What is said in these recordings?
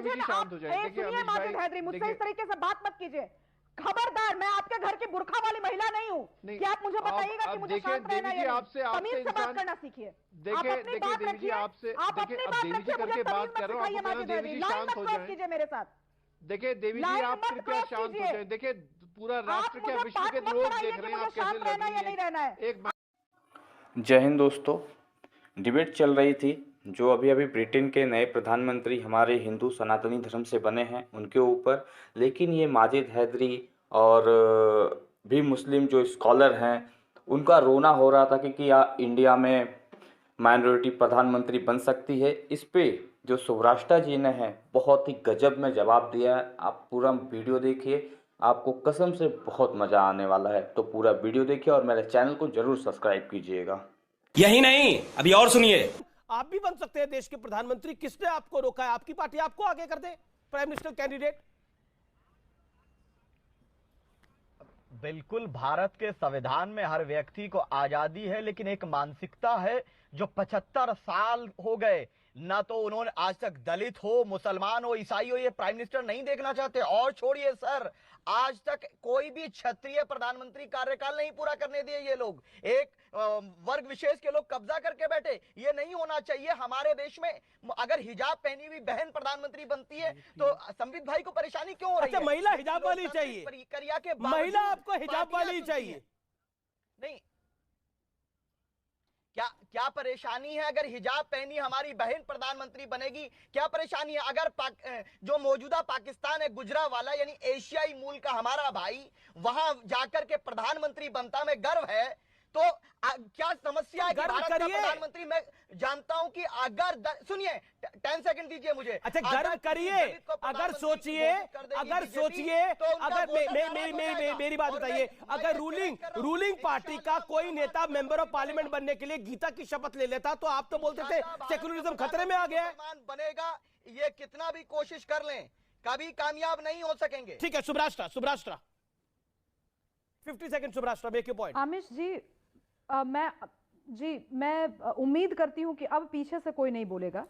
देवी जी शांत हो जाए। देखिए माजिद हैदरी, मुझसे इस तरीके से बात मत कीजिए। खबरदार, मैं आपके घर की बुर्खा वाली महिला नहीं हूँ कि आप मुझे बताइएगा कि मुझे शांत रहना है या नहीं। तमीज से बात करना सीखिए। आप अपनी बात रखिए, आप अपनी बात रखिए, मुझे तमीज मत सिखाइए माजिद हैदरी। लाइन मत क्रॉस कीजिए मेरे साथ। देखिए देवी जी, आप कृपया शांत हो जाए। देखिए पूरा राष्ट्र क्या विश्व के लोग देख रहे हैं आप कैसे लड़ रही हैं। जय हिंद दोस्तों, डिबेट चल रही थी जो अभी ब्रिटेन के नए प्रधानमंत्री हमारे हिंदू सनातनी धर्म से बने हैं उनके ऊपर, लेकिन ये माजिद हैदरी और भी मुस्लिम जो स्कॉलर हैं उनका रोना हो रहा था कि क्या इंडिया में माइनॉरिटी प्रधानमंत्री बन सकती है। इस पे जो सुभ्राष्टा जी ने है बहुत ही गजब में जवाब दिया है। आप पूरा वीडियो देखिए, आपको कसम से बहुत मज़ा आने वाला है। तो पूरा वीडियो देखिए और मेरे चैनल को जरूर सब्सक्राइब कीजिएगा। यही नहीं, अभी और सुनिए। आप भी बन सकते हैं देश के प्रधानमंत्री। किसने आपको रोका है? आपकी पार्टी आपको आगे कर दे प्राइम मिनिस्टर कैंडिडेट। बिल्कुल, भारत के संविधान में हर व्यक्ति को आजादी है, लेकिन एक मानसिकता है जो 75 साल हो गए ना तो उन्होंने आज तक दलित हो, मुसलमान हो, ईसाई हो ये प्राइम मिनिस्टर नहीं देखना चाहते। और छोड़िए सर, आज तक कोई भी क्षत्रिय प्रधानमंत्री कार्यकाल नहीं पूरा करने दिए ये लोग। एक वर्ग विशेष के लोग कब्जा करके बैठे। ये नहीं होना चाहिए हमारे देश में। अगर हिजाब पहनी हुई बहन प्रधानमंत्री बनती है तो संबित भाई को परेशानी क्यों हो रही है? महिला हिजाब वाली चाहिए, प्रक्रिया के महिला आपको हिजाब वाली चाहिए। नहीं, क्या परेशानी है अगर हिजाब पहनी हमारी बहन प्रधानमंत्री बनेगी? क्या परेशानी है अगर जो मौजूदा पाकिस्तान है गुजरावाला यानी एशियाई मूल का हमारा भाई वहां जाकर के प्रधानमंत्री बनता? में गर्व है तो क्या समस्या है? भारत का प्रधानमंत्री मैं जानता हूं कि अगर सुनिए 10 सेकंड दीजिए मुझे। अच्छा, गर्व करिए। अगर सोचिए मेरी बात बताइए, अगर रूलिंग पार्टी का कोई नेता मेंबर ऑफ पार्लियामेंट बनने के लिए गीता की शपथ ले लेता तो आप तो बोलते थे सेकुलरिज्म खतरे में आ गया है। बनेगा, ये कितना भी कोशिश कर लें कभी कामयाब नहीं हो सकेंगे। ठीक है, Subhrashtra 50 second. Subhrashtra, make your point. Amish ji, मैं उम्मीद करती हूं कि अब पीछे से कोई नहीं बोलेगा।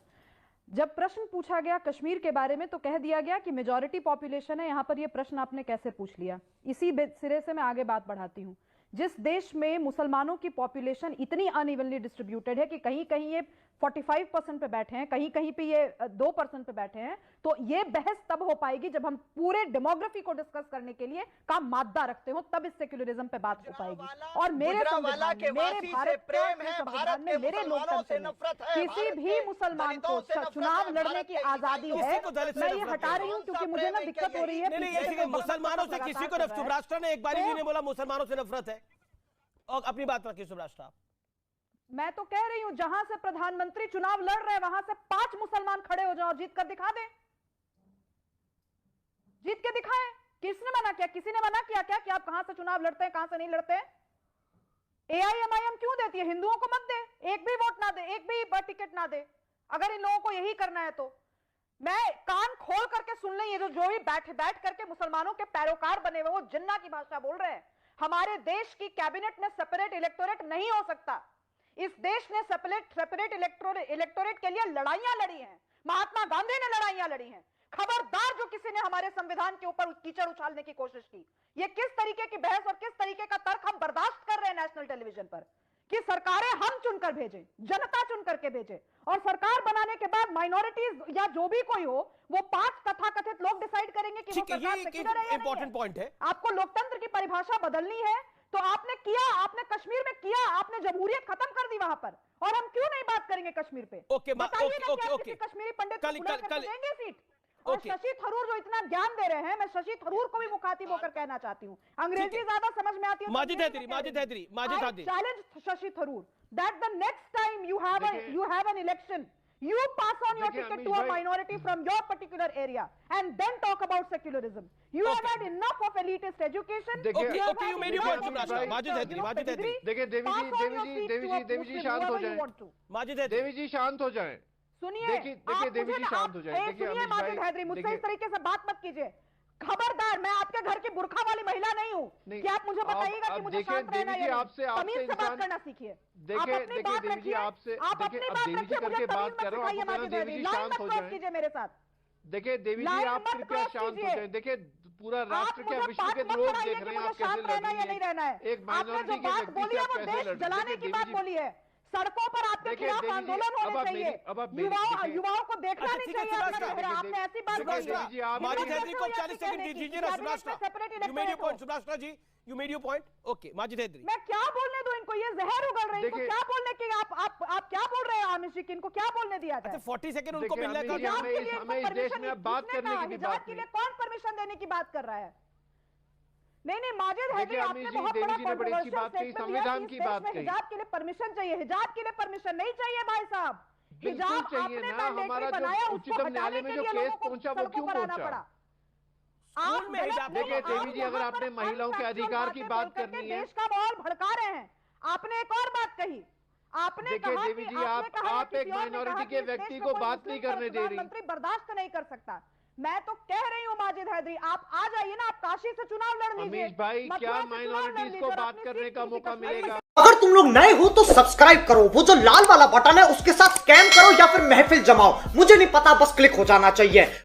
जब प्रश्न पूछा गया कश्मीर के बारे में तो कह दिया गया कि मेजॉरिटी पॉपुलेशन है। यहां पर यह प्रश्न आपने कैसे पूछ लिया? इसी सिरे से मैं आगे बात बढ़ाती हूं। जिस देश में मुसलमानों की पॉपुलेशन इतनी अनइवनली डिस्ट्रीब्यूटेड है कि कहीं कहीं ये 45% पे बैठे हैं, कहीं कहीं पे ये 2% पे बैठे हैं, तो ये बहस तब हो पाएगी जब हम पूरे डेमोग्राफी को डिस्कस करने के लिए का मादा रखते हो, तब इस सेक्युलरिज्म पे बात हो पाएगी। और मेरे संविधान में, मेरे भारत प्रेम है, भारत में, मेरे लोकतंत्र में किसी भी मुसलमान को चुनाव लड़ने की आजादी है। मैं ये हटा रही हूँ क्योंकि मुझे ना दिक्कत हो रही है। मुसलमानों से किसी को सुभ्राष्ट्रा ने एक बार भी बोला मुसलमानों से नफरत है। और अपनी बात रखिए सुभ्राष्ट्रा। मैं तो कह रही हूं जहां से प्रधानमंत्री चुनाव लड़ रहे हैं वहां से 5 मुसलमान खड़े हो जाओ और जीत कर दिखा दें, जीत के दिखाएं। किसने मना किया? किसी ने मना किया क्या कि आप कहां से चुनाव लड़ते हैं, कहां से नहीं लड़ते हैं? AIMIM क्यों देती है? हिंदुओं को मत दे, एक भी वोट ना दे, एक भी टिकट ना दे। अगर इन लोगों को यही करना है तो मैं कान खोल करके सुन लें। ये जो भी बैठ करके मुसलमानों के पैरोकार बने हुए वो जिन्ना की भाषा बोल रहे हैं। हमारे देश की कैबिनेट में सेपरेट इलेक्टोरेट नहीं हो सकता। इस देश ने सेपरेट इलेक्टोरेट के लिए लड़ाइयां लड़ी हैं। महात्मा गांधी ने लड़ाइयां लड़ी हैं। खबरदार जो किसी ने हमारे संविधान के ऊपर कीचड़ उछालने की कोशिश की। ये किस तरीके की बहस और किस तरीके का तर्क हम बर्दाश्त कर रहे हैं नेशनल टेलीविजन पर कि सरकारें हम चुनकर भेजें, जनता चुन करके भेजे, और सरकार बनाने के बाद माइनॉरिटीज या जो भी कोई हो वो 5 तथाकथित लोग डिसाइड करेंगे कि वो सरकार सेक्युलर है या इंपॉर्टेंट पॉइंट है। आपको लोकतंत्र की परिभाषा बदलनी है तो आपने किया, आपने कश्मीर में किया, आपने जमहूरियत खत्म कर दी वहां पर। और हम क्यों नहीं बात करेंगे कश्मीर पे? ओके, कश्मीरी पंडित को बुला करके देंगे सीट। और शशि थरूर जो इतना ज्ञान दे रहे हैं, मैं शशि थरूर को भी मुखातिब होकर कहना चाहती हूँ। अंग्रेजी ज्यादा समझ में आती है। Majid Haidari challenge Shashi Tharoor that the next time you have an election, you pass on your ticket to a minority from your particular area and then talk about secularism. You have had enough of elitist education. Okay, you made your point. Majid Haidari देखिए देवी जी शांत हो जाएं। माजिद हैदरी, देवी जी शांत हो जाएं। सुनिए, देखिए देवी जी शांत हो जाएं। सुनिए माजिद हैदरी, मुझसे इस तरीके से बात मत कीजिए। खबरदार, मैं आपके घर की बुर्खा वाली महिला नहीं हूँ कि आप मुझे बताइएगा कि मुझे शांत रहना है या नहीं। तमीज से बात करना सीखिए। आप अपनी बात रखिए, आप अपनी बात रखिए, मुझे तमीज मत सिखाइए माजिद हैदरी। लाइन मत क्रॉस कीजिए मेरे साथ। देखिए देवी जी लाइन आप मत कृपया क्रॉस शांत हो कीजिए। जाए। देखिए पूरा आप राष्ट्र क्या मुझे विश्व बात के मत लोग कराइए देख कि रहे हैं मुझे आप कैसे शांत लड़ रहना है या रही नहीं हैं। रहना है। एक आपने जो माइनॉरिटी के बात व्यक्ति बोली से है आप वो कैसे देश लड़ रहे हैं। जलाने देखिए की देवी बात जी, बोली है। सड़कों पर आपके देखिए खिलाफ देवी जी, आंदोलन अब होने आप चाहिए। मेरी- अब आप मेरी- युवाओं देखिए- युवाओं को देखना अच्छा, नहीं ठीक है, चाहिए सुभाष अपना राज। चेहरा। आपने ऐसी बात देखिए बोली है। देवी जी, आप- माजिद कैसे हैदरी को हो या 40 सेकंड कहने की दीजिए ना, कैबिनेट सुभाष में separate you made your electorate हो। Point, Subhash ji you made your point. Okay Majid Haidri, मैं क्या बोलने दूं इनको? ये जहर उगल रही है। इनको देखिए- क्या बोलने की आप क्या बोल रहे हैं आमिर जी की? इनको क्या बोलने दिया अच्छा जाए? 40 सेकंड उनको देखिए, मिलने अमित का जी, क्या? हिजाब के लिए हमें इनको इस देश परमिशन में अब बात किसने करने कहा? की भी हिजाब बात के नहीं। लिए कौन परमिशन देने की बात कर रहा है? नहीं माजिद हैदरी, देखिए, आपने अमित जी, बहुत देवी बड़ा जी ने बड़ी अच्छी controversial बात कही, statement संविधान दिया कि की इस देश बात में कही। हिजाब के लिए परमिशन चाहिए। हिजाब के लिए परमिशन नहीं चाहिए भाई साहब। बिल्कुल हिजाब चाहिए आपने ना। mandatory हमारा जो बनाया, उसको उच्चतम हटाने न्यायालय में के जो लिए केस लोगों को पहुंचा वो सड़कों क्यों पर आना पहुंचा? पड़ा। स्कूल में गलत हिजाब नहीं, देखिए आप देवी जी, अगर यहाँ आपने पर महिलाओं के unfactual अधिकार की बातें बात बोल करके करनी है। देश का माहौल भड़का रहे हैं। आपने एक और बात कही। आपने देखिए कहा देवी कि जी, आपने कहा आप किसी एक और ने कहा माइनॉरिटी कि के इस देश व्यक्ति में को कोई बात मुस्लिम नहीं करने दे रही। प्रधानमंत्री बर्दाश्त नहीं कर सकता। मैं तो कह रही हूँ माजिद हैदरी, आप आ जाइए ना, आप काशी से चुनाव लड़ लीजिए। अमीश भाई, मथुरा क्या से चुनाव लड़ माइनॉरिटीज लीजिए को और बात अपनी करने सीट का किसी मौका कश्मीर में मिलेगा? अगर तुम लोग नए हो तो सब्सक्राइब करो, वो जो लाल वाला बटन है उसके साथ स्कैम करो या फिर महफिल जमाओ, मुझे नहीं पता, बस क्लिक हो जाना चाहिए।